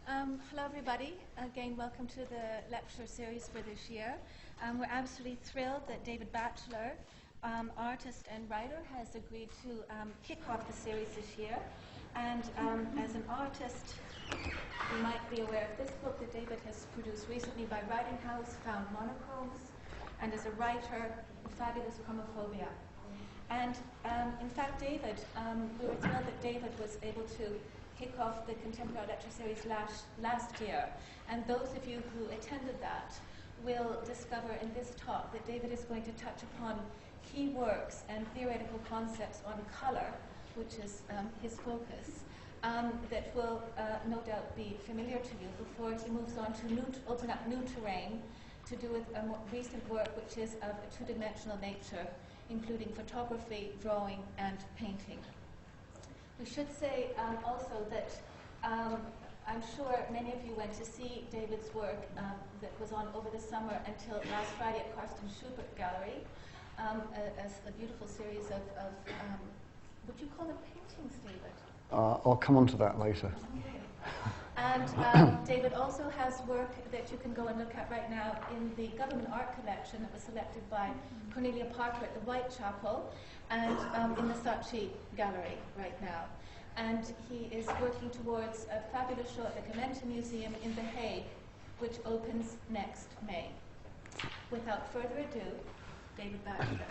Hello everybody. Again, welcome to the lecture series for this year. We're absolutely thrilled that David Batchelor, artist and writer, has agreed to kick off the series this year. And as an artist, you might be aware of this book that David has produced recently by Writing House, Found Monochromes, and as a writer, Fabulous Chromophobia. And in fact, we were thrilled that David was able to kick off the Contemporary Lecture Series last year. And those of you who attended that will discover in this talk that David is going to touch upon key works and theoretical concepts on color, which is his focus, that will no doubt be familiar to you before he moves on to open up new terrain to do with a more recent work which is of a two-dimensional nature, including photography, drawing, and painting. We should say also that I'm sure many of you went to see David's work that was on over the summer until last Friday at Karsten Schubert Gallery, a beautiful series of would you call them paintings, David? I'll come on to that later. Okay. And David also has work that you can go and look at right now in the Government Art Collection that was selected by Cornelia Parker at the Whitechapel and in the Saatchi Gallery right now. And he is working towards a fabulous show at the Gementa Museum in The Hague, which opens next May. Without further ado, David Batchelor.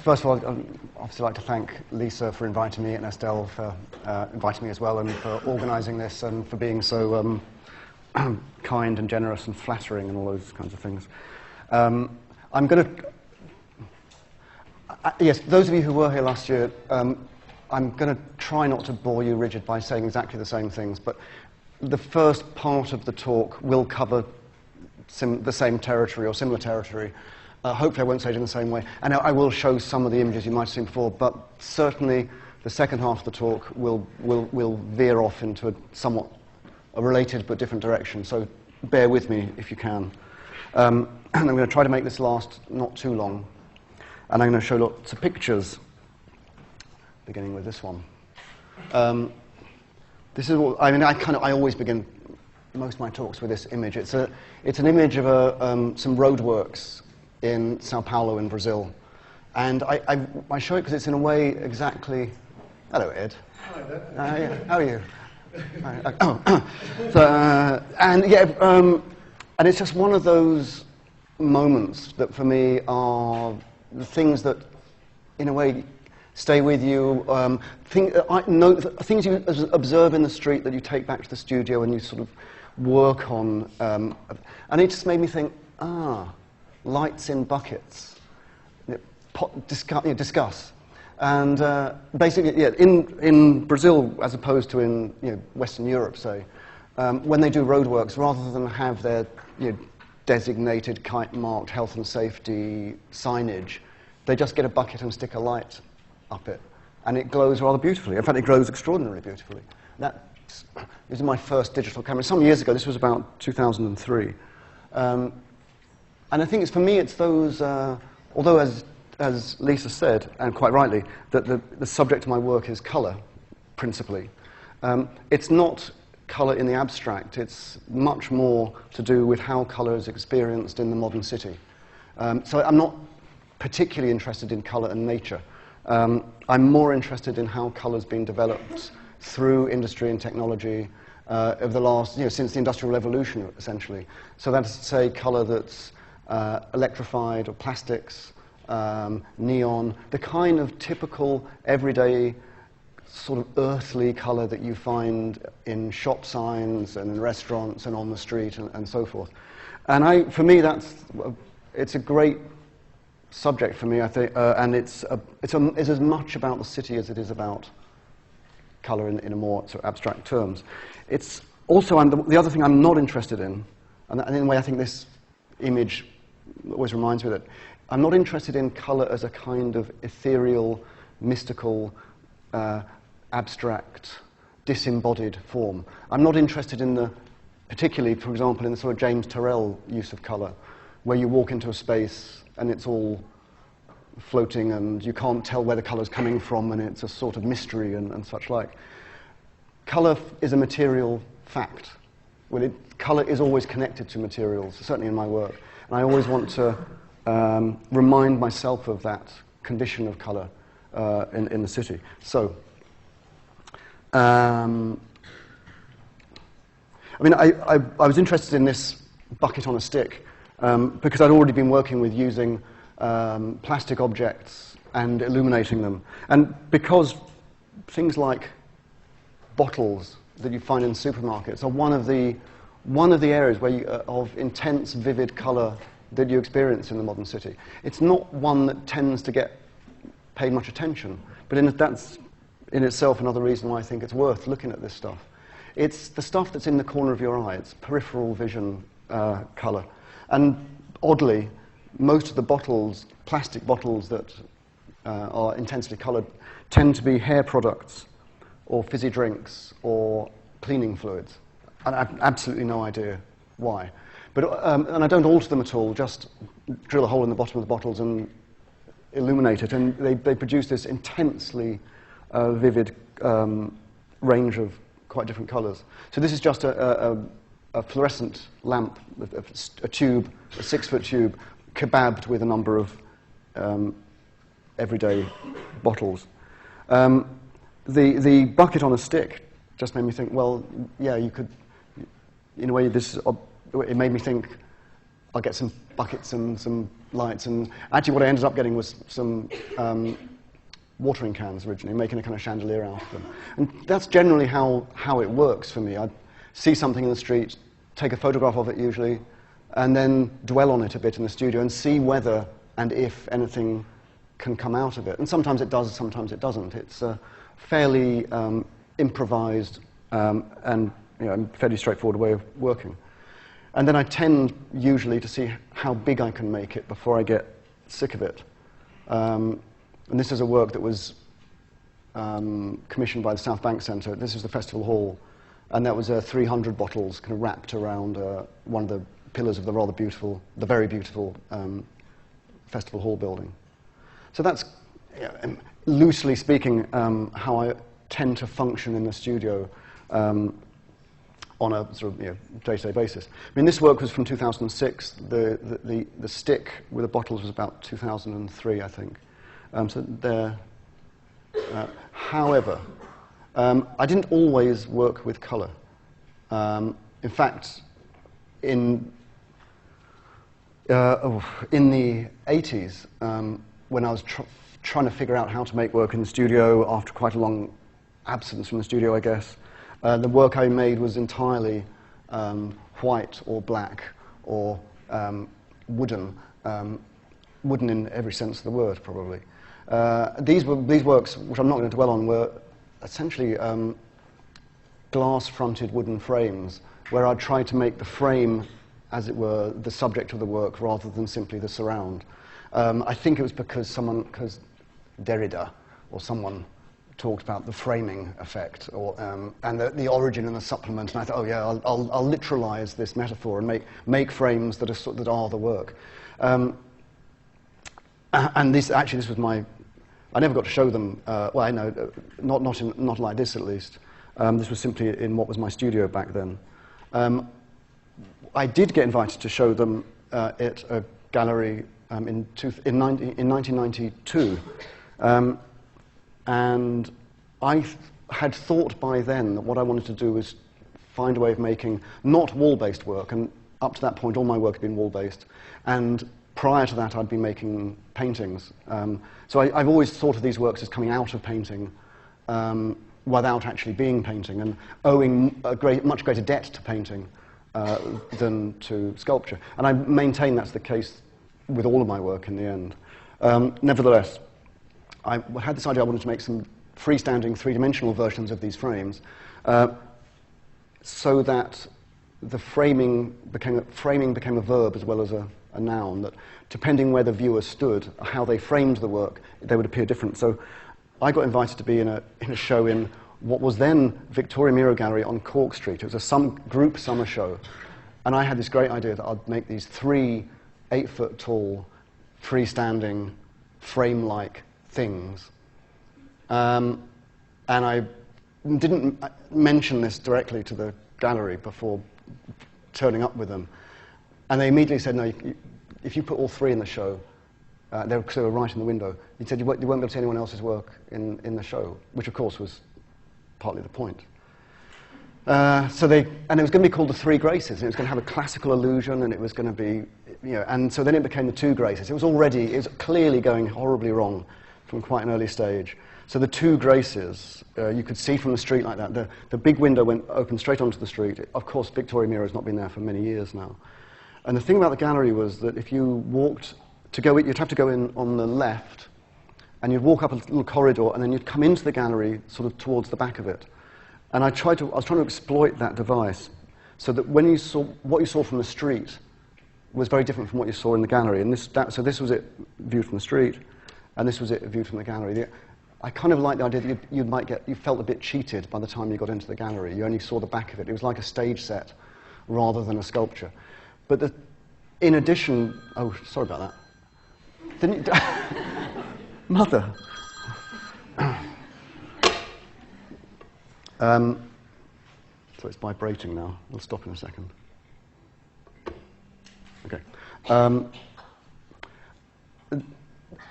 First of all, I'd obviously like to thank Lisa for inviting me and Estelle for inviting me as well, and for organising this and for being so kind and generous and flattering and all those kinds of things. I'm going to... yes, those of you who were here last year, I'm going to try not to bore you rigid by saying exactly the same things, but the first part of the talk will cover the same territory or similar territory. Hopefully I won't say it in the same way. And I will show some of the images you might have seen before, but certainly the second half of the talk will veer off into a somewhat related but different direction. So bear with me if you can. And I'm going to try to make this last not too long. And I'm going to show lots of pictures, beginning with this one. This is what, I mean, I always begin most of my talks with this image. It's an image of some roadworks in Sao Paulo in Brazil. And I show it because it's in a way exactly... Hello, Ed. Hi there. Yeah, how are you? And it's just one of those moments that for me are the things that, in a way, stay with you. Things you observe in the street that you take back to the studio and you sort of work on. And it just made me think, lights in buckets. Discuss. And basically, yeah, in Brazil, as opposed to in Western Europe, say, when they do roadworks, rather than have their designated kite-marked health and safety signage, they just get a bucket and stick a light up it, and it glows rather beautifully. In fact, it glows extraordinarily beautifully. That is my first digital camera. Some years ago, this was about 2003. And I think for me, it's those, although as Lisa said, and quite rightly, that the subject of my work is colour, principally. It's not colour in the abstract. It's much more to do with how colour is experienced in the modern city. So I'm not particularly interested in colour and nature. I'm more interested in how colour's been developed through industry and technology over the last, since the Industrial Revolution, essentially. So that's to say colour that's electrified, or plastics, neon, the kind of typical, everyday, sort of earthly colour that you find in shop signs and in restaurants and on the street and so forth. And for me, it's a great subject for me, I think, and it's as much about the city as it is about colour in a more sort of abstract terms. It's also, the other thing I'm not interested in, and in a way I think this image always reminds me that I'm not interested in colour as a kind of ethereal, mystical, abstract, disembodied form. I'm not interested in particularly, for example, in the sort of James Turrell use of colour, where you walk into a space and it's all floating, and you can't tell where the colour's coming from, and it's a sort of mystery and such like. Colour is a material fact. Well, colour is always connected to materials, certainly in my work. And I always want to remind myself of that condition of colour in the city. So, I mean, I was interested in this bucket on a stick because I'd already been working with using plastic objects and illuminating them. And because things like bottles that you find in supermarkets are one of the areas where of intense, vivid colour that you experience in the modern city. It's not one that tends to get paid much attention, but that's in itself another reason why I think it's worth looking at this stuff. It's the stuff that's in the corner of your eye. It's peripheral vision colour. And oddly, most of the bottles, plastic bottles that are intensely coloured, tend to be hair products or fizzy drinks or cleaning fluids. And I have absolutely no idea why. But, and I don't alter them at all, just drill a hole in the bottom of the bottles and illuminate it. And they produce this intensely vivid range of quite different colours. So this is just a fluorescent lamp, a tube, a 6-foot tube, kebabbed with a number of everyday bottles. The bucket on a stick just made me think, well, yeah, you could, in a way, it made me think, I'll get some buckets and some lights, and actually what I ended up getting was some watering cans originally, making a kind of chandelier out of them. And that's generally how it works for me. I see something in the street, take a photograph of it usually, and then dwell on it a bit in the studio and see whether and if anything can come out of it. And sometimes it does, sometimes it doesn't. It's a fairly improvised and fairly straightforward way of working. And then I tend usually to see how big I can make it before I get sick of it. And this is a work that was commissioned by the South Bank Centre. This is the festival hall, and that was 300 bottles kind of wrapped around one of the pillars of the very beautiful festival hall building. So that's, loosely speaking, how I tend to function in the studio on a sort of day-to-day basis. I mean, this work was from 2006. The stick with the bottles was about 2003, I think. So there. However, I didn't always work with colour. In fact, in the 80s, when I was trying to figure out how to make work in the studio after quite a long absence from the studio, I guess, the work I made was entirely white or black or wooden, wooden in every sense of the word, probably. These works, which I'm not going to dwell on, were essentially glass-fronted wooden frames, where I tried to make the frame, as it were, the subject of the work rather than simply the surround. I think it was because Derrida or someone talked about the framing effect, and the origin and the supplement. And I thought, oh yeah, I'll literalize this metaphor and make frames that are the work. And this was my. I never got to show them. Well, I know, not like this at least. This was simply in what was my studio back then. I did get invited to show them at a gallery in 1992. And I had thought by then that what I wanted to do was find a way of making not wall-based work, and up to that point all my work had been wall-based, and prior to that I'd been making paintings. So I've always thought of these works as coming out of painting without actually being painting, and owing a much greater debt to painting than to sculpture. And I maintain that's the case with all of my work in the end. Nevertheless, I had this idea I wanted to make some freestanding three-dimensional versions of these frames so that the framing became a verb as well as a noun, that depending where the viewer stood, how they framed the work, they would appear different. So I got invited to be in a show in what was then Victoria Miro Gallery on Cork Street. It was a group summer show. And I had this great idea that I'd make these 3 8-foot tall freestanding frame-like things. And I didn't mention this directly to the gallery before turning up with them. And they immediately said, no, if you put all three in the show, they were right in the window. He said you won't be able to see anyone else's work in the show, which of course was partly the point. And it was going to be called the Three Graces, and it was going to have a classical illusion, and it was going to be, and so then it became the Two Graces. It was clearly going horribly wrong from quite an early stage. So the Two Graces, you could see from the street like that. The big window opened straight onto the street. Of course, Victoria Miro has not been there for many years now. And the thing about the gallery was that if you walked you'd have to go in on the left, and you'd walk up a little corridor, and then you'd come into the gallery sort of towards the back of it. And I was trying to exploit that device so that when what you saw from the street was very different from what you saw in the gallery. And so this was it viewed from the street, and this was it viewed from the gallery. I kind of liked the idea that you felt a bit cheated by the time you got into the gallery. You only saw the back of it. It was like a stage set rather than a sculpture. But in addition, oh, sorry about that. Didn't you, Mother. So it's vibrating now. We'll stop in a second. Okay.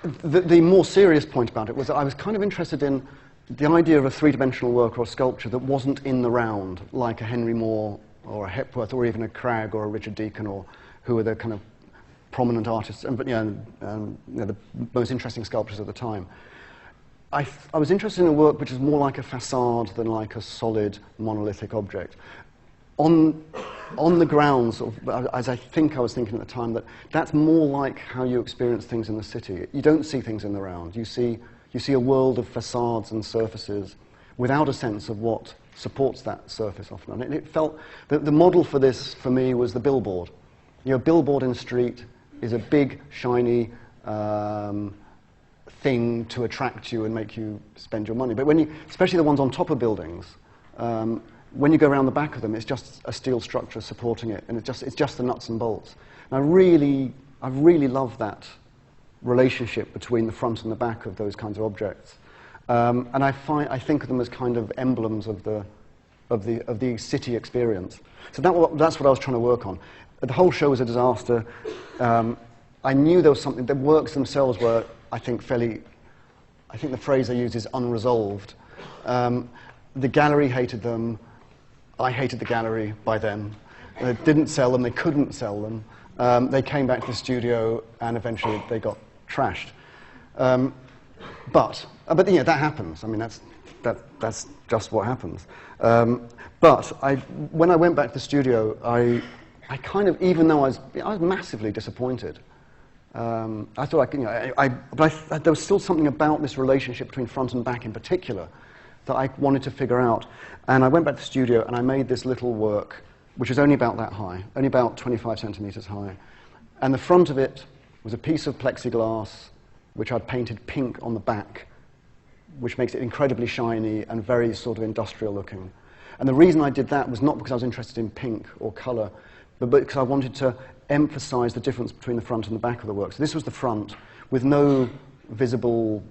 The more serious point about it was that I was kind of interested in the idea of a three-dimensional work or a sculpture that wasn't in the round, like a Henry Moore or a Hepworth or even a Cragg or a Richard Deacon, or who were the kind of prominent artists, but the most interesting sculptors of the time. I was interested in a work which is more like a facade than like a solid monolithic object. On the grounds, as I think I was thinking at the time, that's more like how you experience things in the city. You don't see things in the round. You see a world of facades and surfaces without a sense of what supports that surface often. And it felt that the model for this, for me, was the billboard. A billboard in the street is a big, shiny thing to attract you and make you spend your money. But especially the ones on top of buildings, when you go around the back of them, it's just a steel structure supporting it, and it's just the nuts and bolts. And I really love that relationship between the front and the back of those kinds of objects. And I think of them as kind of emblems of the city experience. So that's what I was trying to work on. The whole show was a disaster. I knew there was something. The works themselves were, I think the phrase I use is unresolved. The gallery hated them. I hated the gallery by then. They didn't sell them. They couldn't sell them. They came back to the studio, and eventually they got trashed. But that happens. I mean, that's just what happens. But when I went back to the studio, I kind of, even though I was massively disappointed. I thought, but there was still something about this relationship between front and back in particular that I wanted to figure out. And I went back to the studio and I made this little work, which was only about that high, only about 25 centimeters high. And the front of it was a piece of plexiglass, which I'd painted pink on the back, which makes it incredibly shiny and very sort of industrial looking. And the reason I did that was not because I was interested in pink or color, but because I wanted to emphasize the difference between the front and the back of the work. So this was the front, with no visible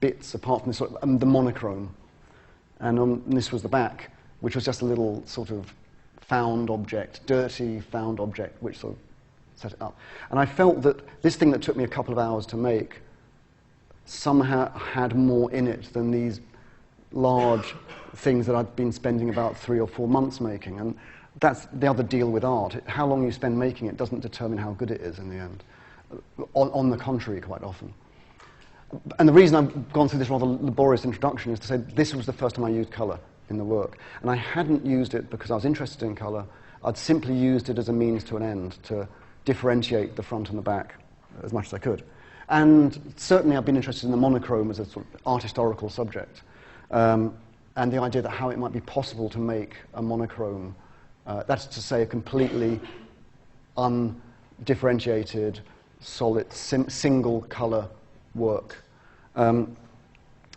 bits apart from the monochrome. And this was the back, which was just a little sort of found object, dirty found object, which sort of set it up. And I felt that this thing that took me a couple of hours to make somehow had more in it than these large things that I'd been spending about 3 or 4 months making. And that's the other deal with art. How long you spend making it doesn't determine how good it is in the end. On the contrary, quite often. And the reason I've gone through this rather laborious introduction is to say this was the first time I used colour in the work. And I hadn't used it because I was interested in colour. I'd simply used it as a means to an end, to differentiate the front and the back as much as I could. And certainly I've been interested in the monochrome as a sort of art historical subject. And the idea that how it might be possible to make a monochrome, that's to say a completely undifferentiated, solid, single colour work.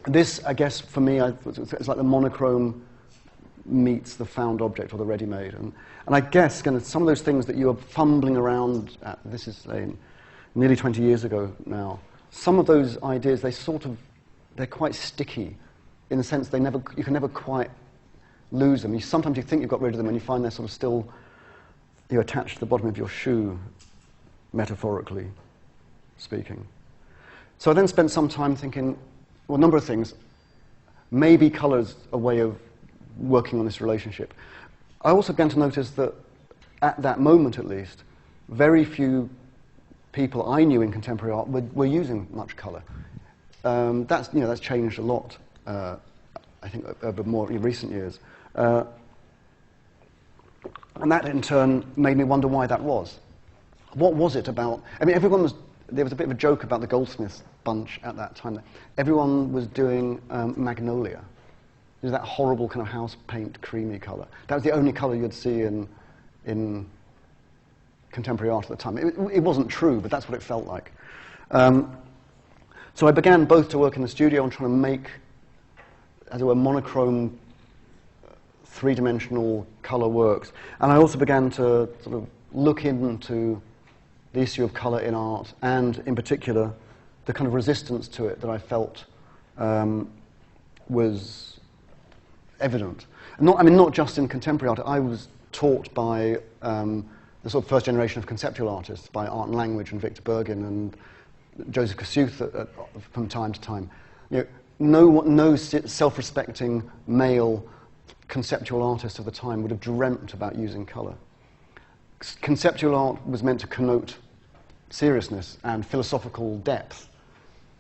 This, I guess, for me, it's like the monochrome meets the found object or the ready-made. And I guess kind of some of those things that you are fumbling around at, this is nearly 20 years ago now, some of those ideas, they're quite sticky in the sense you can never quite lose them. Sometimes you think you've got rid of them and you find they're sort of still attached to the bottom of your shoe, metaphorically speaking. So I then spent some time thinking, well, a number of things. Maybe colour's a way of working on this relationship. I also began to notice that at that moment, at least, very few people I knew in contemporary art were using much colour. That's changed a lot, I think, over more recent years. And that, in turn, made me wonder why that was. What was it about? I mean, there was a bit of a joke about the Goldsmiths bunch at that time. Everyone was doing magnolia. It was that horrible kind of house paint, creamy colour. That was the only colour you'd see in contemporary art at the time. It wasn't true, but that's what it felt like. So I began both to work in the studio and trying to make, as it were, monochrome, three-dimensional colour works. And I also began to sort of look into the issue of colour in art, and in particular, the kind of resistance to it that I felt was evident. Not just in contemporary art. I was taught by the sort of first generation of conceptual artists, by Art and Language and Victor Bergin and Joseph Kosuth from time to time. No self-respecting male conceptual artist of the time would have dreamt about using colour. Conceptual art was meant to connote seriousness and philosophical depth,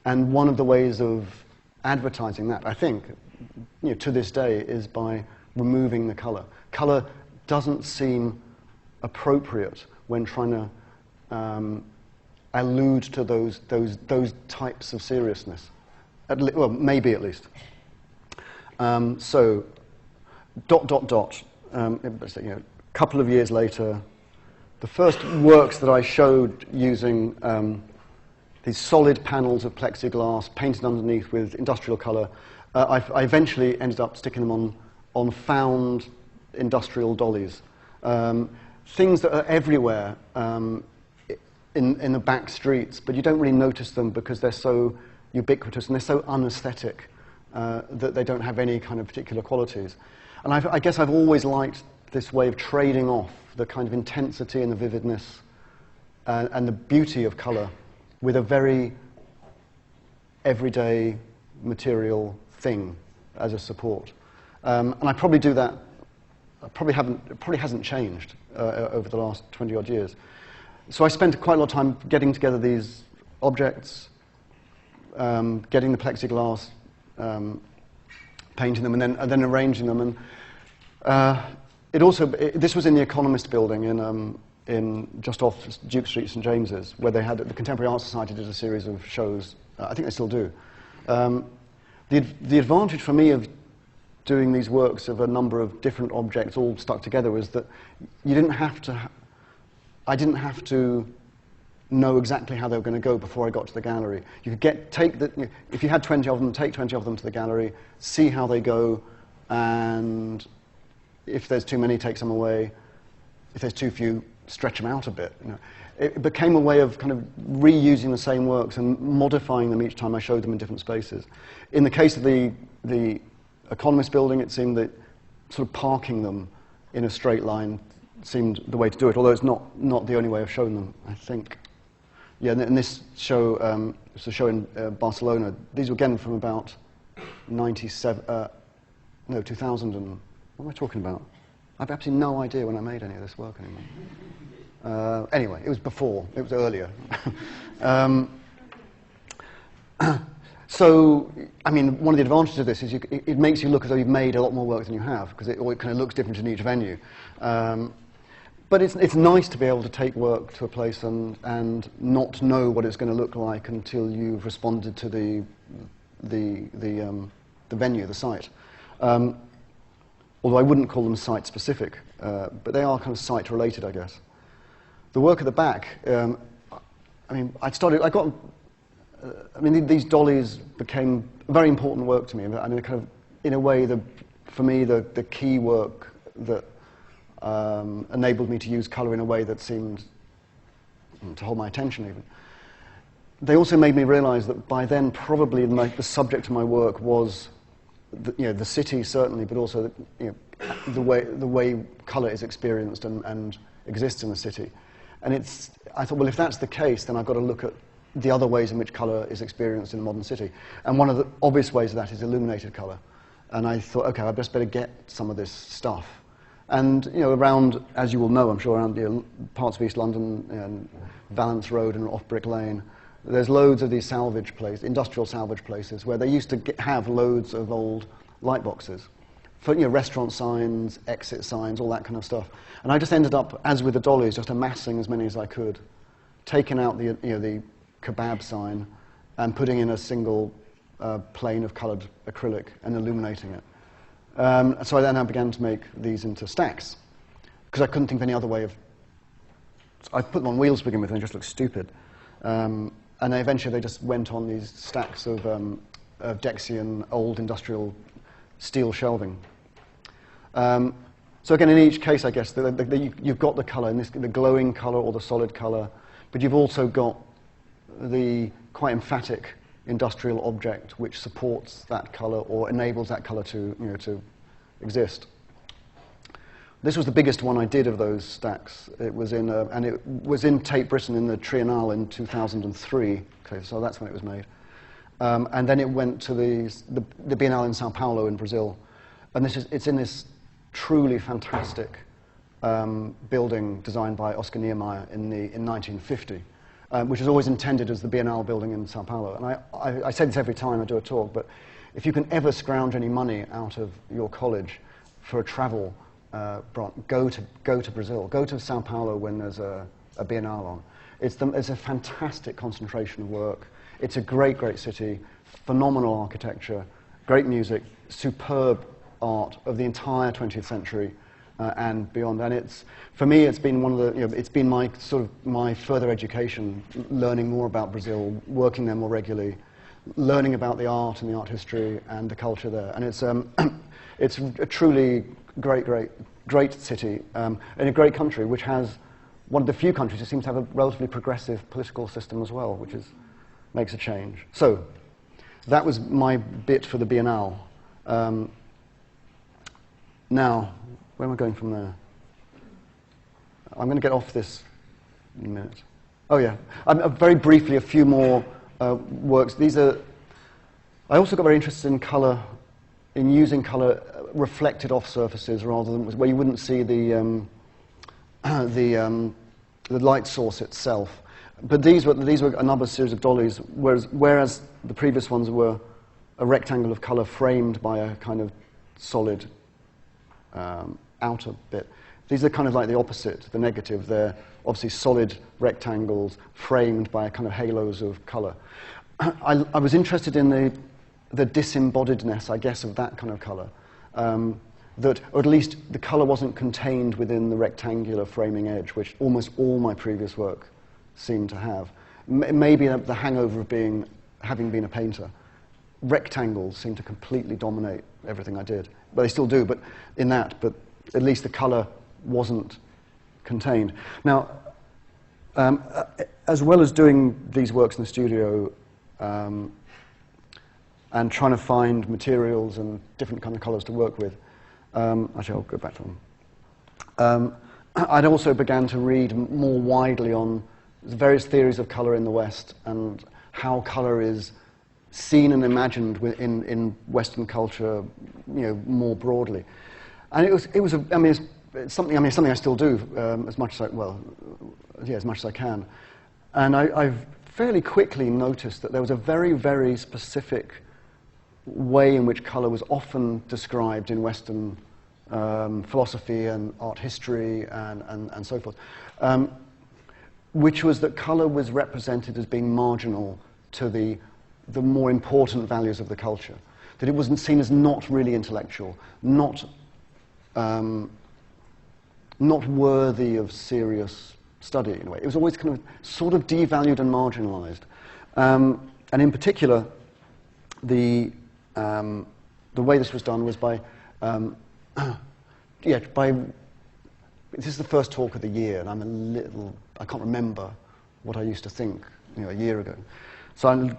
and one of the ways of advertising that, I think, to this day, is by removing the colour. Colour doesn't seem appropriate when trying to allude to those types of seriousness. Well, maybe at least. So, ... A couple of years later, the first works that I showed using these solid panels of plexiglass painted underneath with industrial colour, I eventually ended up sticking them on found industrial dollies. Things that are everywhere in the back streets, but you don't really notice them because they're so ubiquitous and they're so unaesthetic that they don't have any kind of particular qualities. And I guess I've always liked this way of trading off the kind of intensity and the vividness and the beauty of colour with a very everyday material thing as a support. And I probably do that, it probably hasn't changed over the last 20-odd years. So I spent quite a lot of time getting together these objects, getting the plexiglass, painting them, and then arranging them. And this was in the Economist building in just off Duke Street, St James's, where they had the Contemporary Art Society did a series of shows. I think they still do. The advantage for me of doing these works of a number of different objects all stuck together was that I didn't have to know exactly how they were going to go before I got to the gallery. You could if you had 20 of them, take 20 of them to the gallery, see how they go, and if there's too many, take some away. If there's too few, stretch them out a bit. It became a way of kind of reusing the same works and modifying them each time I showed them in different spaces. In the case of the Economist building, it seemed that sort of parking them in a straight line seemed the way to do it, although it's not the only way of showing them, I think. Yeah, and this show, it's a show in Barcelona. These were again from about 2000 and... What am I talking about? I have absolutely no idea when I made any of this work anymore. Anyway, it was earlier. So, I mean, one of the advantages of this is it makes you look as though you've made a lot more work than you have, because it kind of looks different in each venue. But it's nice to be able to take work to a place and not know what it's going to look like until you've responded to the venue, the site. Although I wouldn't call them site-specific, but they are kind of site-related, I guess. The work at the back, these dollies became very important work to me. I mean, kind of, in a way, for me, the key work that enabled me to use colour in a way that seemed to hold my attention even. they also made me realize that by then probably the subject of my work was the city certainly, but also the way color is experienced and exists in the city. And I thought, well, if that's the case, then I've got to look at the other ways in which color is experienced in a modern city. And one of the obvious ways of that is illuminated color. And I thought, okay, I best better get some of this stuff. And around, as you will know, I'm sure, around parts of East London and Valence Road and off Brick Lane, there's loads of these salvage places, industrial salvage places, where they used to have loads of old light boxes for restaurant signs, exit signs, all that kind of stuff. And I just ended up, as with the dollies, just amassing as many as I could, taking out the kebab sign and putting in a single plane of coloured acrylic and illuminating it. So I then began to make these into stacks, because I couldn't think of any other way of... I put them on wheels to begin with, and they just looked stupid. And eventually they just went on these stacks of Dexian old industrial steel shelving. So again, in each case, I guess, you've got the colour, the glowing colour or the solid colour, but you've also got the quite emphatic industrial object which supports that colour or enables that colour to exist. This was the biggest one I did of those stacks. It was in Tate Britain in the Triennale in 2003. Okay, so that's when it was made. And then it went to the Biennale in Sao Paulo in Brazil. And it's in this truly fantastic building designed by Oscar Niemeyer in 1950, which was always intended as the Biennale building in Sao Paulo. And I say this every time I do a talk, but if you can ever scrounge any money out of your college for a travel go to Brazil, go to Sao Paulo when there's a Biennale on. It's a fantastic concentration of work. It's a great, great city, phenomenal architecture, great music, superb art of the entire 20th century and beyond. And for me, it's been one of the, it's been my further education, learning more about Brazil, working there more regularly, learning about the art and the art history and the culture there. And it's a truly great city in a great country, which has one of the few countries that seems to have a relatively progressive political system as well, which makes a change. So that was my bit for the Biennale. Now, where am I going from there? I'm going to get off this in a minute. Oh yeah, very briefly, a few more works. I also got very interested in colour, in using colour reflected off surfaces rather than where you wouldn't see the light source itself. But these were another series of dollies, whereas the previous ones were a rectangle of colour framed by a kind of solid outer bit. These are kind of like the opposite, the negative. They're obviously solid rectangles framed by kind of halos of colour. I was interested in the disembodiedness, I guess, of that kind of colour. Or at least the colour wasn't contained within the rectangular framing edge, which almost all my previous work seemed to have. Maybe the hangover of having been a painter. Rectangles seem to completely dominate everything I did. But they still do, but at least the colour wasn't contained. Now, as well as doing these works in the studio and trying to find materials and different kind of colours to work with, actually I'll go back to them. I'd also began to read more widely on the various theories of colour in the West and how colour is seen and imagined in Western culture, more broadly. And it's something I still do as much as I can. And I've fairly quickly noticed that there was a very, very specific way in which colour was often described in Western philosophy and art history and so forth, which was that colour was represented as being marginal to the more important values of the culture, that it wasn't seen as not really intellectual, not worthy of serious study in a way. It was always kind of sort of devalued and marginalized. And in particular, the way this was done was by this is the first talk of the year, and I can't remember what I used to think a year ago. So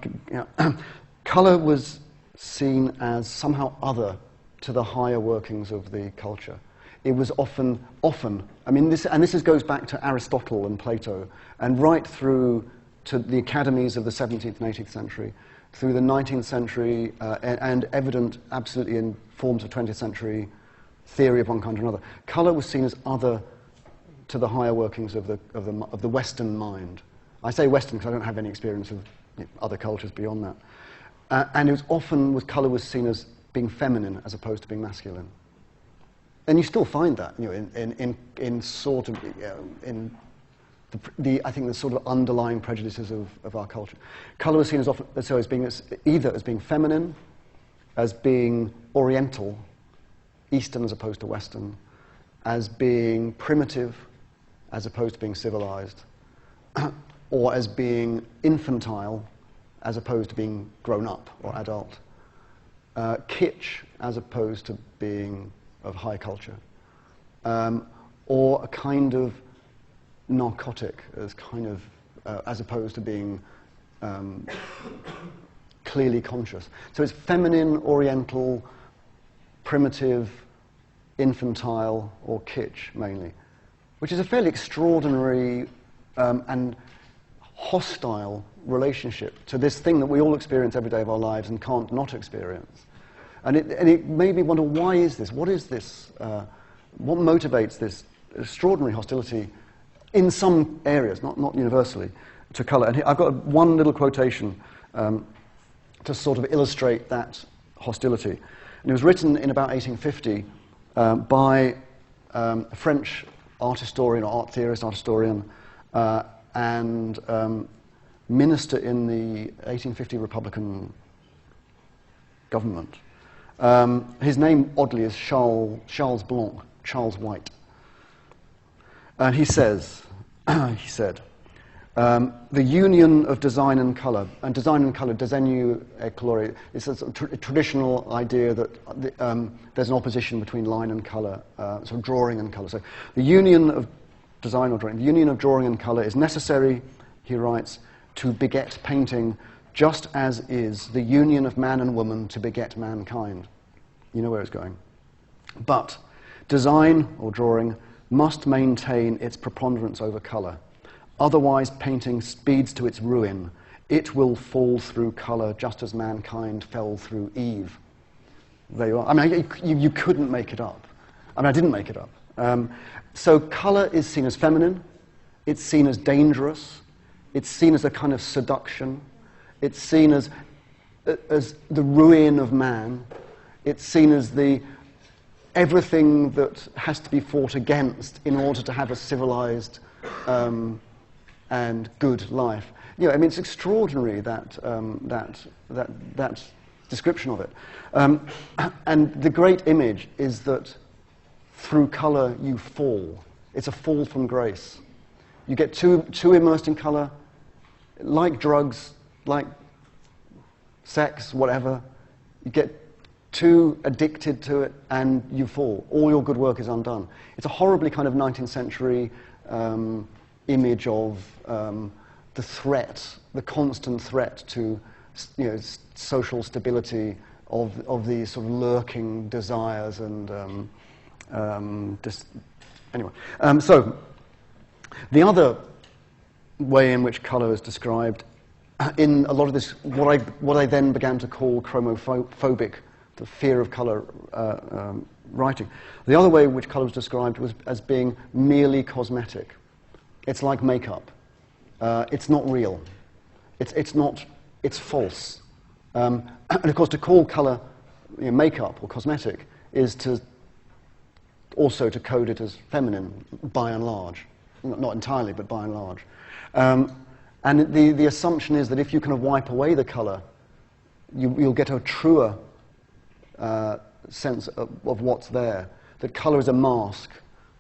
colour was seen as somehow other to the higher workings of the culture. It was often, I mean, this goes back to Aristotle and Plato, and right through to the academies of the 17th and 18th century, through the 19th century, and evident absolutely in forms of 20th century theory of one kind or another. Colour was seen as other to the higher workings of the Western mind. I say Western because I don't have any experience of other cultures beyond that. And it was often, colour was seen as being feminine as opposed to being masculine. And you still find that, in sort of, in I think the sort of underlying prejudices of our culture. Colour was seen as often as being either as being feminine, as being Oriental, Eastern as opposed to Western, as being primitive as opposed to being civilized, or as being infantile as opposed to being grown up or adult, kitsch as opposed to being of high culture, or a kind of narcotic as opposed to being clearly conscious. So it's feminine, Oriental, primitive, infantile, or kitsch mainly, which is a fairly extraordinary and hostile relationship to this thing that we all experience every day of our lives and can't not experience. And it made me wonder, why is this? What is this? What motivates this extraordinary hostility in some areas, not universally, to colour? And I've got one little quotation to sort of illustrate that hostility. And it was written in about 1850 by a French art historian, or art theorist, art historian, and minister in the 1850 Republican government. His name, oddly, is Charles Blanc, Charles White. And he says, he said, the union of design and colour, and design and colour, disegno e colore, is a traditional idea that there's an opposition between line and colour, sort of drawing and colour. So the union of design or drawing, the union of drawing and colour is necessary, he writes, to beget painting, just as is the union of man and woman to beget mankind. You know where it's going. But design, or drawing, must maintain its preponderance over colour. Otherwise, painting speeds to its ruin. It will fall through colour just as mankind fell through Eve. There you are. I mean, you couldn't make it up. I mean, I didn't make it up. So colour is seen as feminine. It's seen as dangerous. It's seen as a kind of seduction. It's seen as the ruin of man. It's seen as everything that has to be fought against in order to have a civilized and good life. I mean, it's extraordinary that description of it. And the great image is that through colour you fall. It's a fall from grace. You get too immersed in colour, like drugs, like sex, whatever. You get too addicted to it and you fall. All your good work is undone. It's a horribly kind of 19th century image of the threat, the constant threat to social stability of these sort of lurking desires and anyway. So the other way in which colour is described in a lot of this, what I then began to call chromophobic, the fear of colour writing. The other way in which colour was described was as being merely cosmetic. It's like makeup. It's not real. It's false. And of course, to call colour makeup or cosmetic is also to code it as feminine, by and large. Not entirely, but by and large. And the assumption is that if you kind of wipe away the colour, you'll get a truer sense of what's there. That colour is a mask,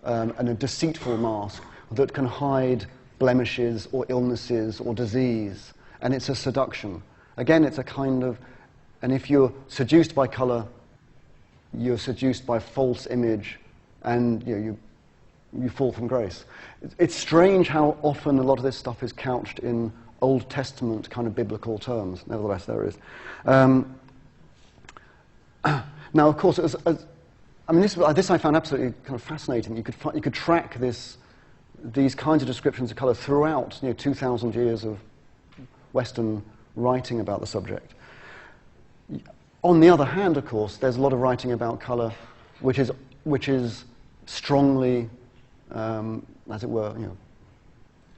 and a deceitful mask that can hide blemishes or illnesses or disease, and it's a seduction. Again, it's a kind of, and if you're seduced by colour, you're seduced by false image, and you fall from grace. It's strange how often a lot of this stuff is couched in Old Testament kind of biblical terms. Nevertheless, there is. Now, of course, this I found absolutely kind of fascinating. You could track these kinds of descriptions of colour throughout 2,000 years of Western writing about the subject. On the other hand, of course, there's a lot of writing about colour which is strongly, as it were,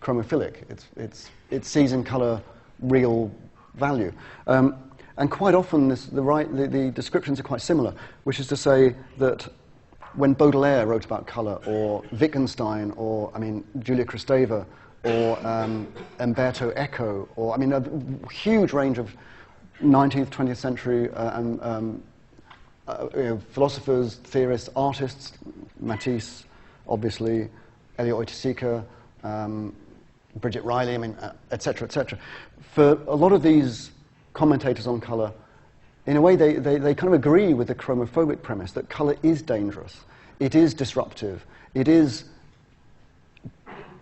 chromophilic. It sees in colour real value. And quite often the descriptions are quite similar, which is to say that when Baudelaire wrote about colour, or Wittgenstein, or Julia Kristeva, or Umberto Eco, or a huge range of 19th, 20th century philosophers, theorists, artists, Matisse, obviously, Elliot Oiticica, Bridget Riley, etc., etc. For a lot of these commentators on colour, in a way they kind of agree with the chromophobic premise that colour is dangerous, it is disruptive, it is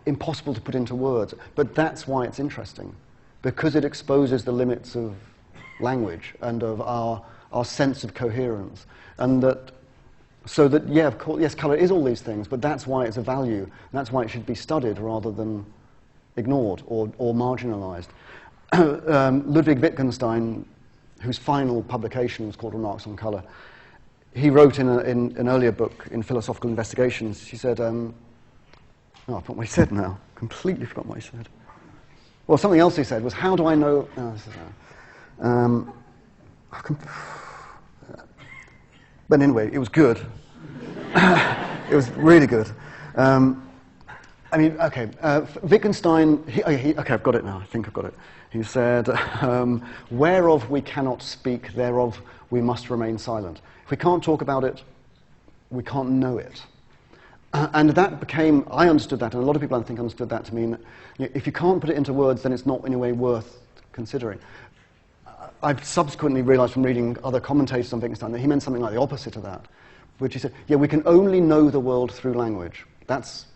impossible to put into words, but that's why it's interesting, because it exposes the limits of language and of our sense of coherence, and of course, yes, colour is all these things, but that's why it's a value, and that's why it should be studied rather than ignored or marginalised. Ludwig Wittgenstein, whose final publication was called Remarks on Colour, he wrote in an earlier book, in Philosophical Investigations, he said, I forgot what he said now, completely forgot what he said. Well, something else he said was, how do I know... but anyway, it was good. It was really good. Wittgenstein, okay, I've got it now, I think I've got it. He said, whereof we cannot speak, thereof we must remain silent. If we can't talk about it, we can't know it. And that became, I understood that, and a lot of people I think understood that to mean that if you can't put it into words, then it's not in a way worth considering. I've subsequently realized from reading other commentators on Wittgenstein that he meant something like the opposite of that, which he said, we can only know the world through language. That's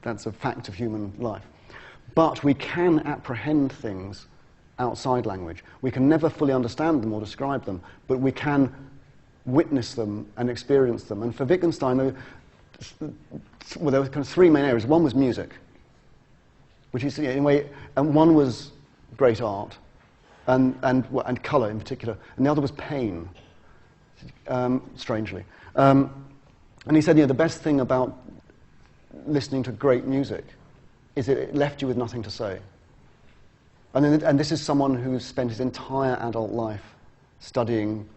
a fact of human life. But we can apprehend things outside language. We can never fully understand them or describe them, but we can witness them and experience them. And for Wittgenstein, there were kind of three main areas. One was music, which is, in a way, and one was great art, and colour in particular, and the other was pain, strangely. And he said, the best thing about listening to great music is it left you with nothing to say. And this is someone who's spent his entire adult life studying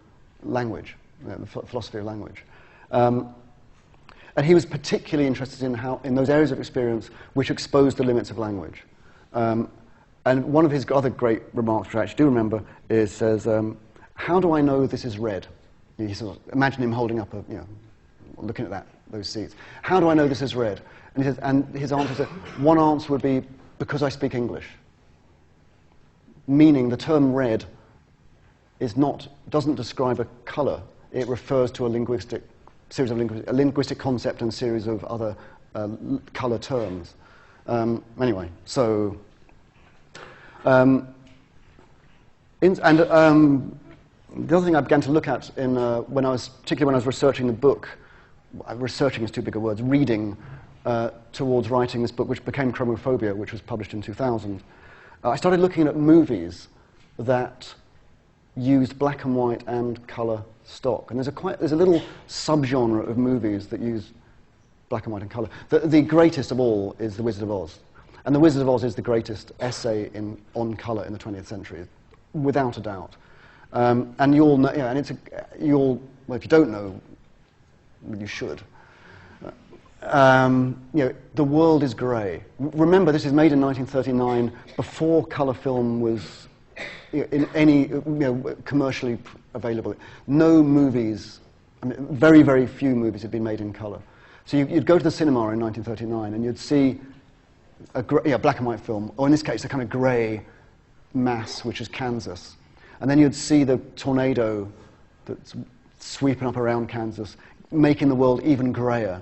language, the philosophy of language. And he was particularly interested in those areas of experience which expose the limits of language. And one of his other great remarks, which I actually do remember, says, how do I know this is red? He sort of, imagine him holding up looking at those seats. How do I know this is red? And he says, and his answer is, one answer would be, because I speak English. Meaning the term red doesn't describe a colour. It refers to a linguistic concept and series of other colour terms. Anyway, so... the other thing I began to look at particularly when I was researching the book, researching is too big a word, reading towards writing this book, which became Chromophobia, which was published in 2000. I started looking at movies that used black and white and colour stock, and there's a little subgenre of movies that use black and white and colour. The greatest of all is The Wizard of Oz. And The Wizard of Oz is the greatest essay on colour in the 20th century, without a doubt. And you all know, well, if you don't know, you should. The world is grey. Remember, this is made in 1939, before colour film was in any commercially available. No movies, very, very few movies had been made in colour. So you'd go to the cinema in 1939 and you'd see a black and white film, or in this case, a kind of grey mass, which is Kansas. And then you'd see the tornado that's sweeping up around Kansas, making the world even greyer.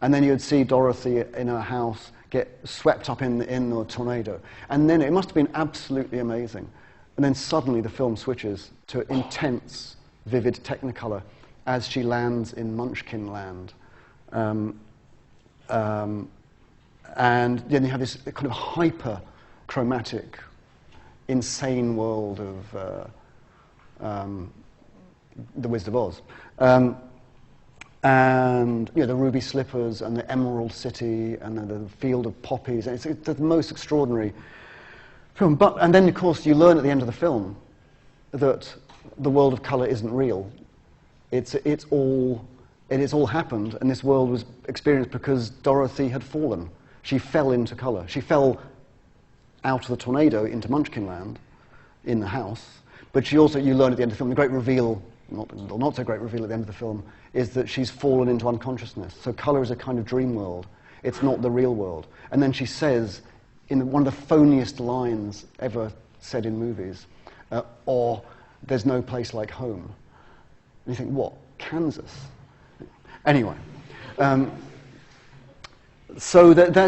And then you'd see Dorothy in her house get swept up in the tornado. And then it must have been absolutely amazing. And then suddenly the film switches to intense, vivid Technicolor as she lands in Munchkin Land. And then you have this kind of hyper-chromatic, insane world of The Wizard of Oz. And the ruby slippers and the emerald city and the field of poppies. It's the most extraordinary film. And then, of course, you learn at the end of the film that the world of color isn't real. It's all happened, and this world was experienced because Dorothy had fallen. She fell into color. She fell out of the tornado into Munchkin Land in the house. But she also, you learn at the end of the film, the great reveal, not so great reveal at the end of the film, is that she's fallen into unconsciousness. So color is a kind of dream world. It's not the real world. And then she says, in one of the phoniest lines ever said in movies, or there's no place like home. And you think, what? Kansas? Anyway. So that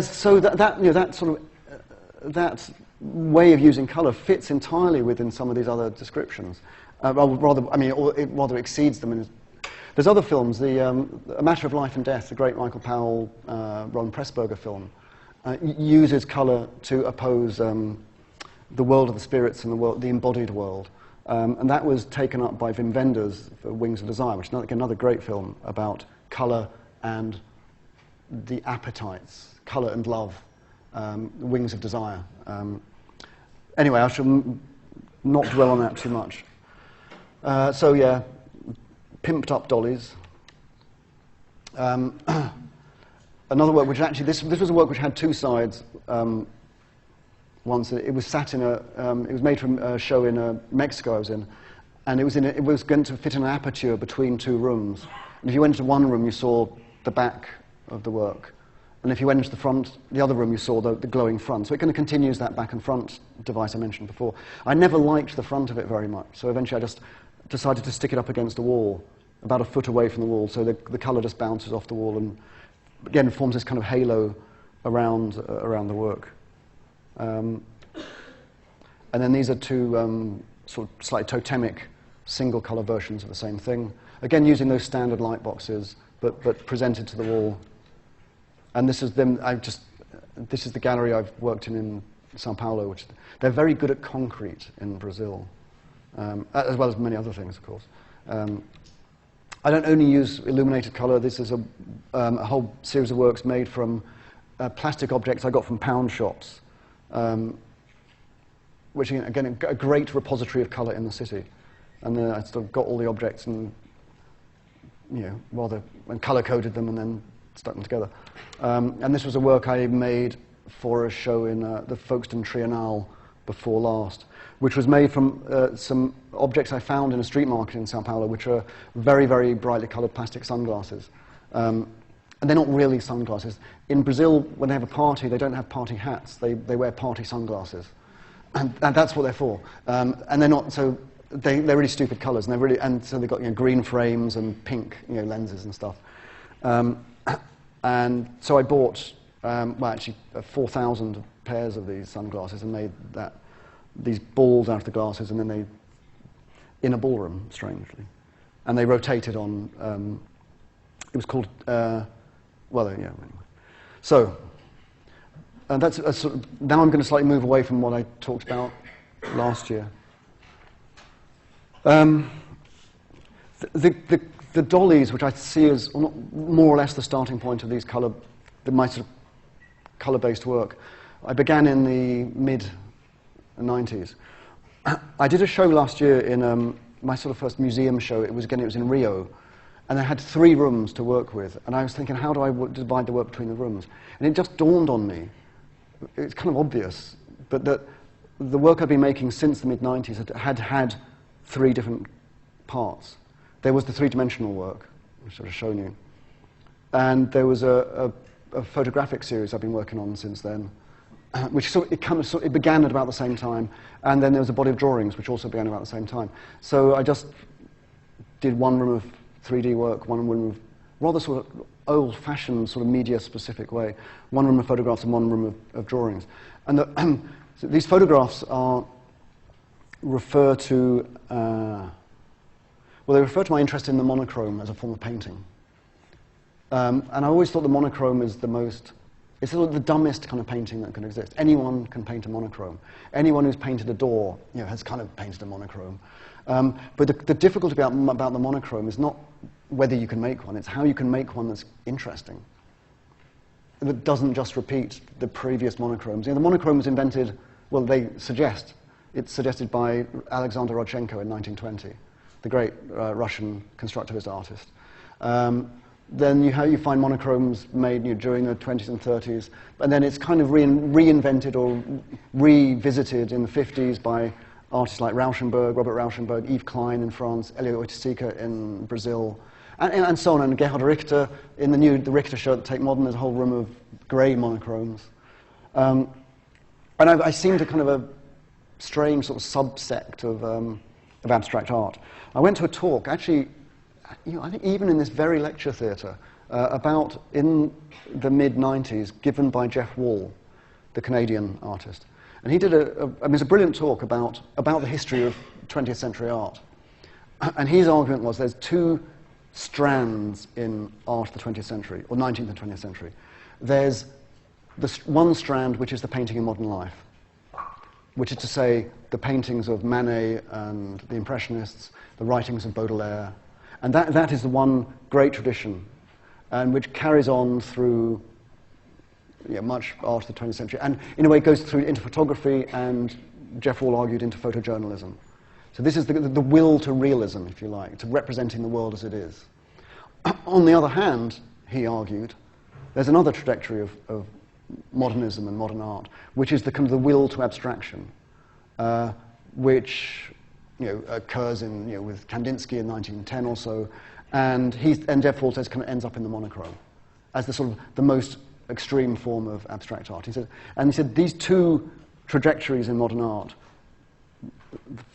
way of using color fits entirely within some of these other descriptions. Rather exceeds them. There's other films. A Matter of Life and Death, the great Michael Powell, Ron Pressburger film, uses color to oppose the world of the spirits and the embodied world. And that was taken up by Wim Wenders for Wings of Desire, which is another great film about color and the appetites, color and love, Wings of Desire. Anyway, I shall not dwell on that too much. Pimped up dollies. Another work which actually, this was a work which had two sides. Once it was sat in it was made from a show in Mexico I was in, and it was going to fit in an aperture between two rooms. And if you went into one room, you saw the back of the work, and if you went into the other room, you saw the glowing front. So it kind of continues that back and front device I mentioned before. I never liked the front of it very much, so eventually I just decided to stick it up against a wall, about a foot away from the wall, so the color just bounces off the wall and again forms this kind of halo around the work. And then these are two sort of slightly totemic single color versions of the same thing. Again, using those standard light boxes, but presented to the wall. And this is them. This is the gallery I've worked in Sao Paulo, which they're very good at concrete in Brazil, as well as many other things, of course. I don't only use illuminated color. This is a whole series of works made from plastic objects I got from pound shops, which again a great repository of color in the city. And then I sort of got all the objects and and color coded them and then stuck them together. And this was a work I made for a show in the Folkestone Triennale before last, which was made from some objects I found in a street market in Sao Paulo, which are very, very brightly colored plastic sunglasses. And they're not really sunglasses. In Brazil, when they have a party, they don't have party hats. They wear party sunglasses. And that's what they're for. And they're not, so they're really stupid colors. And so they've got green frames and pink lenses and stuff. And so I bought, 4,000 pairs of these sunglasses and made these balls out of the glasses, and then in a ballroom, strangely. And they rotated on, it was called, anyway. So, that's sort of, now I'm going to slightly move away from what I talked about last year. The dollies, which I see as more or less the starting point of my sort of color-based work, I began in the mid-90s. I did a show last year in my sort of first museum show. It was in Rio, and I had 3 rooms to work with, and I was thinking, how do I divide the work between the rooms? And it just dawned on me, it's kind of obvious, but that the work I'd been making since the mid-90s had 3 different parts. There was the 3-dimensional work, which I've sort of shown you, and there was a photographic series I've been working on since then, which it began at about the same time, and then there was a body of drawings which also began about the same time. So I just did one room of 3D work, one room of rather sort of old-fashioned sort of media-specific way. One room of photographs and one room of drawings. And so these photographs refer to they refer to my interest in the monochrome as a form of painting. And I always thought the monochrome is it's sort of the dumbest kind of painting that can exist. Anyone can paint a monochrome. Anyone who's painted a door, has kind of painted a monochrome. But the difficulty about the monochrome is not whether you can make one, it's how you can make one that's interesting. That doesn't just repeat the previous monochromes. The monochrome was invented, it's suggested by Alexander Rodchenko in 1920, the great Russian constructivist artist. Then you find monochromes made during the 20s and 30s, and then it's kind of reinvented or revisited in the 50s by artists like Rauschenberg, Robert Rauschenberg, Yves Klein in France, Elio Oiticica in Brazil, and so on. And Gerhard Richter, in the Richter show at Tate Modern, there's a whole room of grey monochromes. And I seem to kind of a strange sort of subsect of abstract art. I went to a talk, actually, I think even in this very lecture theatre, about in the mid-90s, given by Jeff Wall, the Canadian artist. And he did it's a brilliant talk about the history of 20th century art. And his argument was there's two strands in art of the 20th century, or 19th and 20th century. There's one strand, which is the painting in modern life, which is to say the paintings of Manet and the Impressionists, the writings of Baudelaire. And that is the one great tradition, and which carries on through much art of the 20th century, and in a way goes through into photography, and Jeff Wall argued into photojournalism. So this is the will to realism, if you like, to representing the world as it is. On the other hand, he argued, there's another trajectory of modernism and modern art, which is the kind of the will to abstraction, which occurs with Kandinsky in 1910 or so, and Jeff Wall says kind of ends up in the monochrome as the sort of the most extreme form of abstract art. He said these two trajectories in modern art,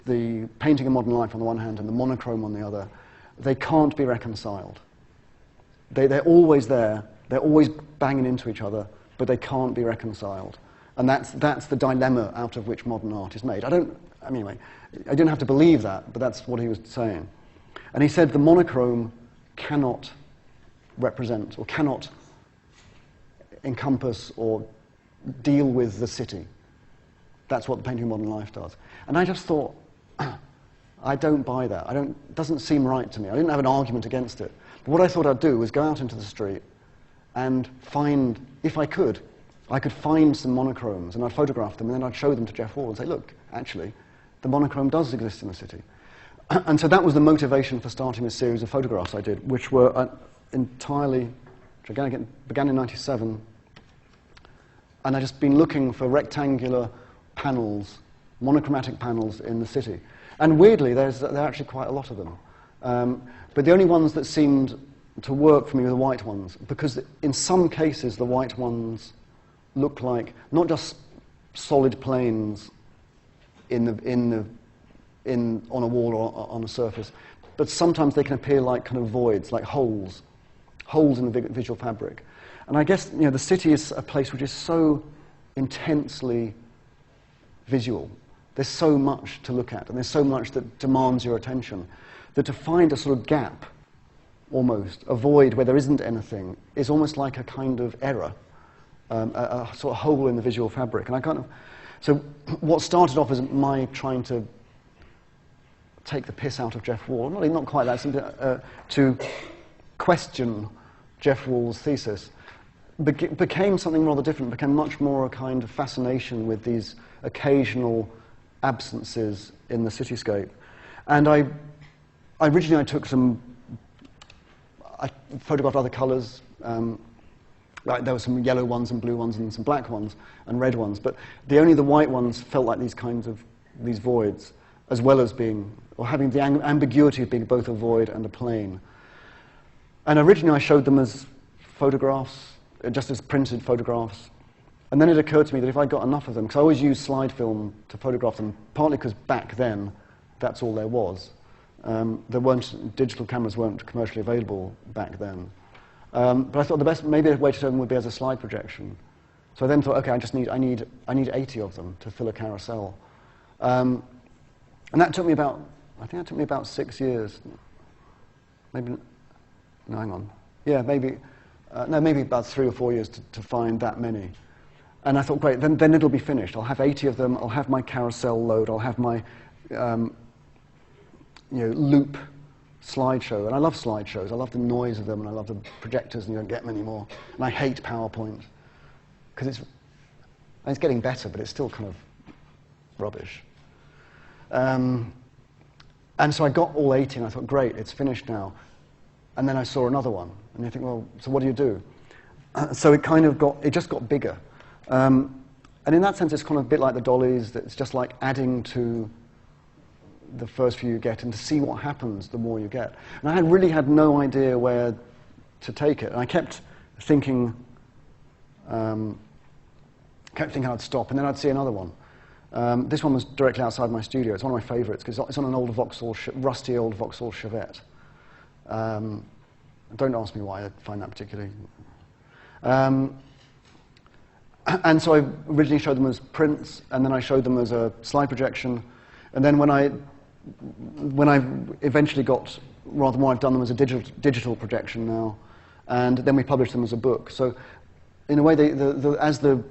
the painting of modern life on the one hand and the monochrome on the other, they can't be reconciled. They're always there, they're always banging into each other, but they can't be reconciled. And that's the dilemma out of which modern art is made. Anyway, I didn't have to believe that, but that's what he was saying. And he said the monochrome cannot represent or cannot encompass or deal with the city. That's what the painting of modern life does. And I just thought, I don't buy that. It doesn't seem right to me. I didn't have an argument against it. But what I thought I'd do was go out into the street and find, if I could find some monochromes, and I'd photograph them, and then I'd show them to Jeff Wall and say, look, actually, the monochrome does exist in the city. And so that was the motivation for starting this series of photographs I did, which were which began in 97, and I'd just been looking for rectangular panels, monochromatic panels in the city. And weirdly, there are actually quite a lot of them. But the only ones that seemed to work for me were the white ones, because in some cases the white ones look like not just solid planes on a wall or on a surface, but sometimes they can appear like kind of voids, like holes in the visual fabric. And I guess the city is a place which is so intensely visual. There's so much to look at, and there's so much that demands your attention, that to find a sort of gap, almost, a void where there isn't anything, is almost like a kind of error, a sort of hole in the visual fabric. And so what started off as my trying to take the piss out of Jeff Wall, not quite that simple, to question Jeff Wall's thesis, became something rather different, became much more a kind of fascination with these occasional absences in the cityscape. And I photographed other colours. There were some yellow ones and blue ones and some black ones and red ones, but only the white ones felt like these voids, as well as having the ambiguity of being both a void and a plane. And originally I showed them as photographs, just as printed photographs. And then it occurred to me that if I got enough of them, because I always used slide film to photograph them, partly because back then that's all there was. Digital cameras weren't commercially available back then. But I thought maybe a way to show them would be as a slide projection. So I then thought, okay, I need 80 of them to fill a carousel. And that took me about, I think that took me about 6 years. Maybe, no, hang on. Yeah, maybe about 3 or 4 years to find that many. And I thought, great, then it'll be finished. I'll have 80 of them, I'll have my carousel load, I'll have my loop slideshow. And I love slideshows. I love the noise of them, and I love the projectors, and you don't get them anymore. And I hate PowerPoint, because it's getting better, but it's still kind of rubbish. And so I got all 80, and I thought, great, it's finished now. And then I saw another one, and you think, well, so what do you do? So it just got bigger. And in that sense, it's kind of a bit like the dollies. It's just like adding to the first few you get, and to see what happens the more you get. And I really had no idea where to take it. And I kept thinking I'd stop, and then I'd see another one. This one was directly outside my studio. It's one of my favorites, because it's on an old rusty old Vauxhall Chevette. Don't ask me why I find that particularly. And so I originally showed them as prints, and then I showed them as a slide projection. And then when I eventually got, rather more, I've done them as a digital projection now, and then we published them as a book. So in a way, as the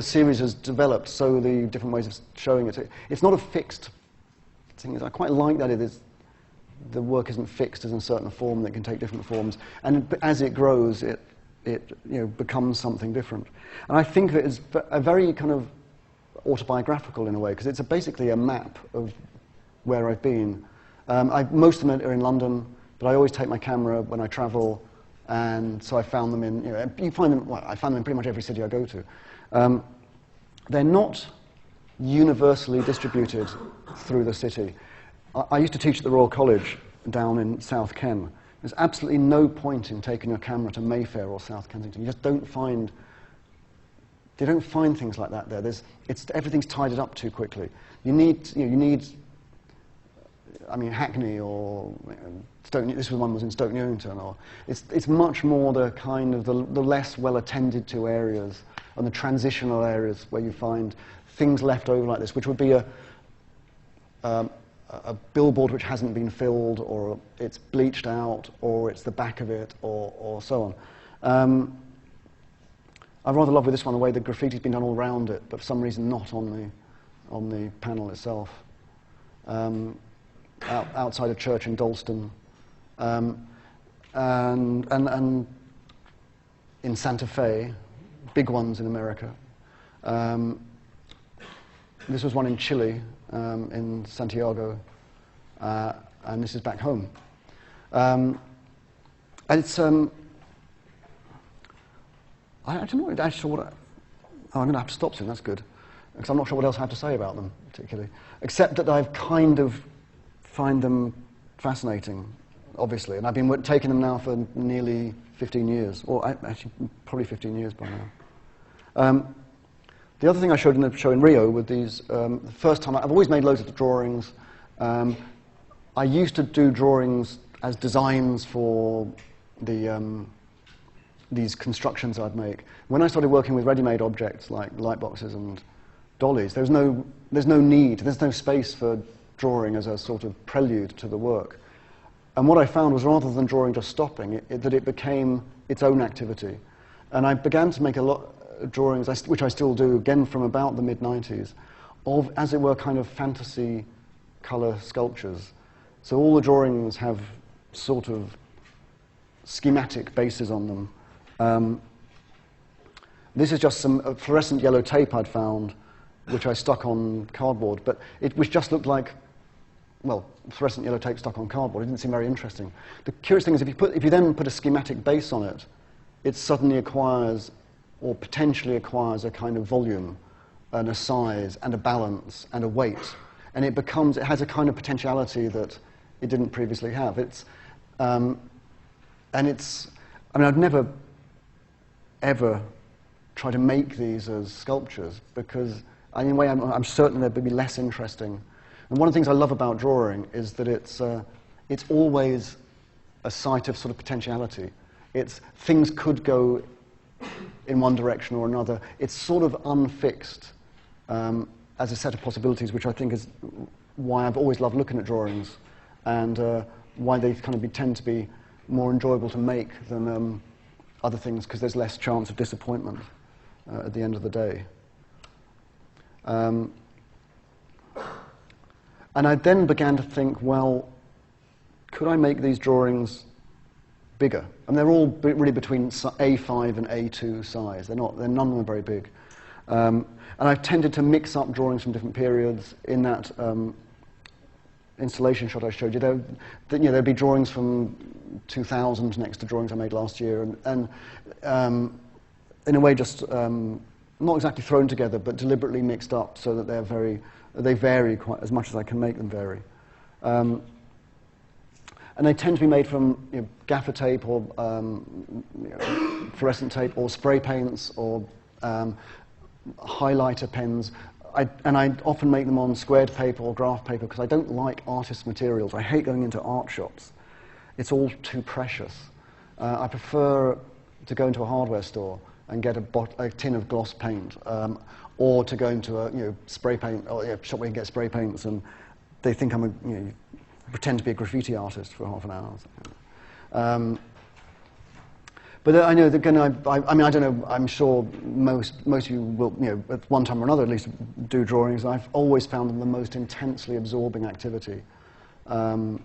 series has developed, so the different ways of showing it. It's not a fixed thing. I quite like that the work isn't fixed as in a certain form, that can take different forms. And as it grows, it becomes something different. And I think that it's a very kind of autobiographical in a way, because it's basically a map of where I've been. Most of them are in London, but I always take my camera when I travel, and so I found them in, I found them in pretty much every city I go to. They're not universally distributed through the city. I used to teach at the Royal College down in South Ken. There's absolutely no point in taking your camera to Mayfair or South Kensington. You just don't find things like that there. Everything's tidied up too quickly. You need Hackney or this one was in Stoke Newington, or it's much more the kind of the less well attended to areas and the transitional areas where you find things left over like this, which would be a billboard which hasn't been filled, or it's bleached out, or it's the back of it, or so on. I rather love with this one the way the graffiti's been done all around it, but for some reason not on the panel itself. Outside a church in Dalston, and in Santa Fe, big ones in America. This was one in Chile, in Santiago, and this is back home. And it's I don't know actually what. I'm going to have to stop soon. That's good, because I'm not sure what else I have to say about them particularly, except that I've kind of find them fascinating, obviously, and I've been taking them now for nearly 15 years, or actually probably 15 years by now. The other thing I showed in the show in Rio with these, the first time, I've always made loads of drawings. I used to do drawings as designs for these constructions I'd make. When I started working with ready-made objects like light boxes and dollies, there's no space for drawing as a sort of prelude to the work. And what I found was, rather than drawing just stopping, that it became its own activity. And I began to make a lot of drawings, which I still do, again from about the mid-90s, of, as it were, kind of fantasy colour sculptures. So all the drawings have sort of schematic bases on them. This is just some fluorescent yellow tape I'd found, which I stuck on cardboard, but which just looked like, well, fluorescent yellow tape stuck on cardboard. It didn't seem very interesting. The curious thing is, if you then put a schematic base on it, it suddenly acquires, or potentially acquires, a kind of volume, and a size, and a balance, and a weight, and it has a kind of potentiality that it didn't previously have. I've never ever tried to make these as sculptures, because in a way I'm certain they'd be less interesting. And one of the things I love about drawing is that it's always a site of sort of potentiality. things could go in one direction or another. It's sort of unfixed as a set of possibilities, which I think is why I've always loved looking at drawings, and why they kind of tend to be more enjoyable to make than other things, because there's less chance of disappointment at the end of the day. And I then began to think, well, could I make these drawings bigger? And they're all really between A5 and A2 size. None of them are very big. And I've tended to mix up drawings from different periods. In that installation shot I showed you, there'd be drawings from 2000 next to drawings I made last year, and in a way just not exactly thrown together, but deliberately mixed up so that they vary quite as much as I can make them vary. And they tend to be made from gaffer tape or fluorescent tape or spray paints or highlighter pens. And I often make them on squared paper or graph paper because I don't like artist materials. I hate going into art shops. It's all too precious. I prefer to go into a hardware store and get a tin of gloss paint, or to go into a spray paint or a shop where you can get spray paints, and they think I'm pretend to be a graffiti artist for half an hour. But I know that I mean, I don't know. I'm sure most of you will, at one time or another, at least, do drawings. I've always found them the most intensely absorbing activity. But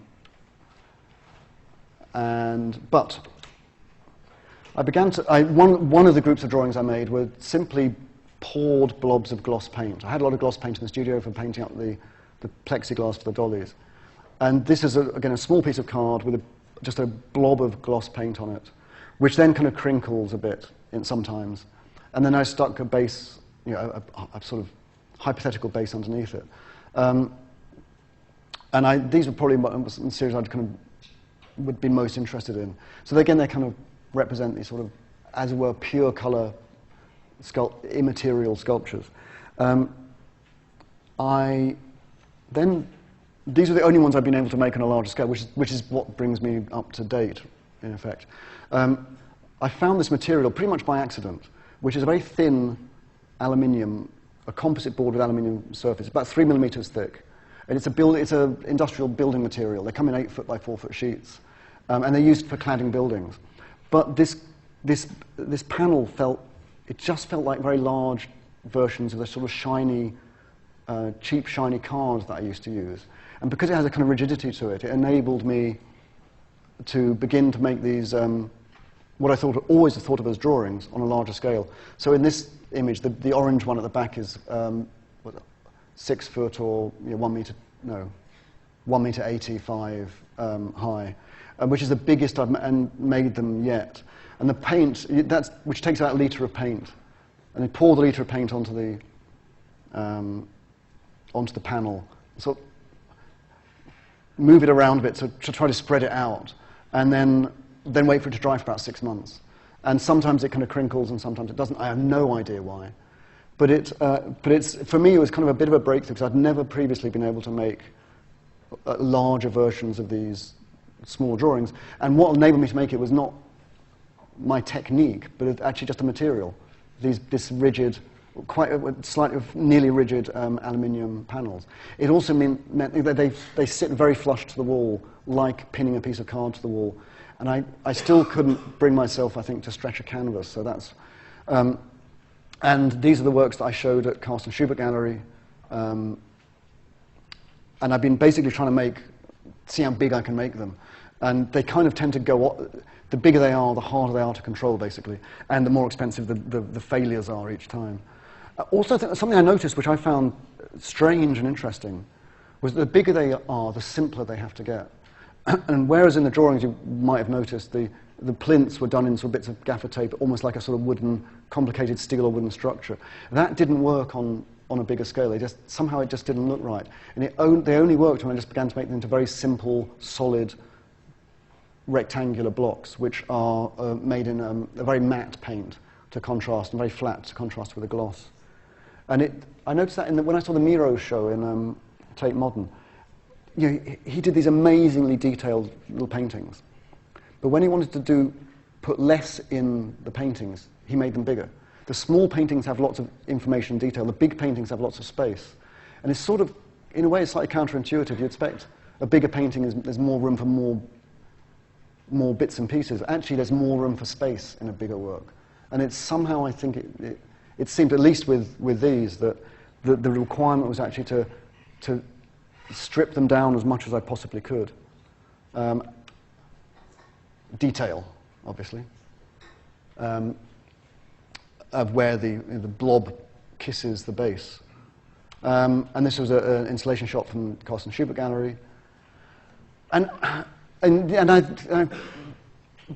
I began to. One of the groups of drawings I made were simply poured blobs of gloss paint. I had a lot of gloss paint in the studio for painting up the plexiglass for the dollies. And this is, again, a small piece of card with just a blob of gloss paint on it, which then kind of crinkles a bit sometimes. And then I stuck a base, a sort of hypothetical base underneath it. And these were probably the series I'd kind of would be most interested in. So again, they kind of represent these sort of, as it were, pure color, immaterial sculptures. These are the only ones I've been able to make on a larger scale, which is what brings me up to date, in effect. I found this material pretty much by accident, which is a very thin aluminium, a composite board with aluminium surface, about 3 millimeters thick. And it's an industrial building material. They come in 8 foot by 4 foot sheets, and they're used for cladding buildings. But this panel just felt like very large versions of the sort of shiny, cheap shiny cards that I used to use. And because it has a kind of rigidity to it, it enabled me to begin to make these, what I always thought of as drawings on a larger scale. So in this image, the orange one at the back is 6 foot or 1 meter 85 high, which is the biggest I've made them yet. And the paint, which takes about a litre of paint, and they pour the litre of paint onto the panel, so move it around a bit to try to spread it out, and then wait for it to dry for about 6 months. And sometimes it kind of crinkles, and sometimes it doesn't. I have no idea why. But for me, it was kind of a bit of a breakthrough, because I'd never previously been able to make larger versions of these small drawings. And what enabled me to make it was not my technique, but actually just the material. This rigid, slightly nearly rigid aluminium panels. It also meant that they sit very flush to the wall, like pinning a piece of card to the wall. And I still couldn't bring myself, I think, to stretch a canvas. So that's, and these are the works that I showed at Carsten Schubert Gallery. And I've been basically trying to see how big I can make them. And they kind of tend to go, the bigger they are, the harder they are to control, basically. And the more expensive the failures are each time. Also, something I noticed, which I found strange and interesting, was that the bigger they are, the simpler they have to get. And whereas in the drawings you might have noticed the plinths were done in sort of bits of gaffer tape, almost like a sort of complicated steel or wooden structure. That didn't work on a bigger scale. Somehow it just didn't look right. And they only worked when I just began to make them into very simple, solid, rectangular blocks, which are made in a very matte paint to contrast, and very flat to contrast with the gloss. And I noticed that when I saw the Miro show in Tate Modern. He did these amazingly detailed little paintings. But when he wanted to do put less in the paintings, he made them bigger. The small paintings have lots of information and detail. The big paintings have lots of space. And it's sort of, in a way, it's slightly counterintuitive. You expect a bigger painting, there's more room for more bits and pieces. Actually, there's more room for space in a bigger work. And it's somehow, I think, it seemed, at least with these, that the requirement was actually to strip them down as much as I possibly could. Detail, obviously, of where the blob kisses the base. And this was an installation shot from Carsten Schubert Gallery. And I,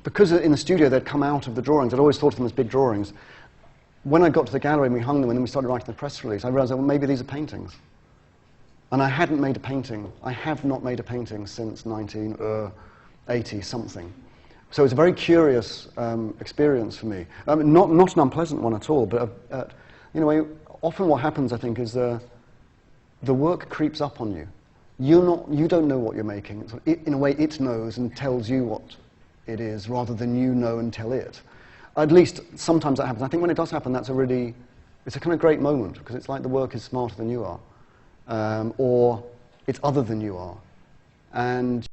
because in the studio they'd come out of the drawings, I'd always thought of them as big drawings. When I got to the gallery and we hung them and then we started writing the press release, I realized that, well, maybe these are paintings. And I hadn't made a painting. I have not made a painting since 1980-something. So it's a very curious experience for me. Not an unpleasant one at all, but in a way, often what happens, I think, is the work creeps up on you. You don't know what you're making. So in a way, it knows and tells you what it is, rather than you know and tell it. At least sometimes that happens. I think when it does happen, it's a kind of great moment, because it's like the work is smarter than you are, or it's other than you are, and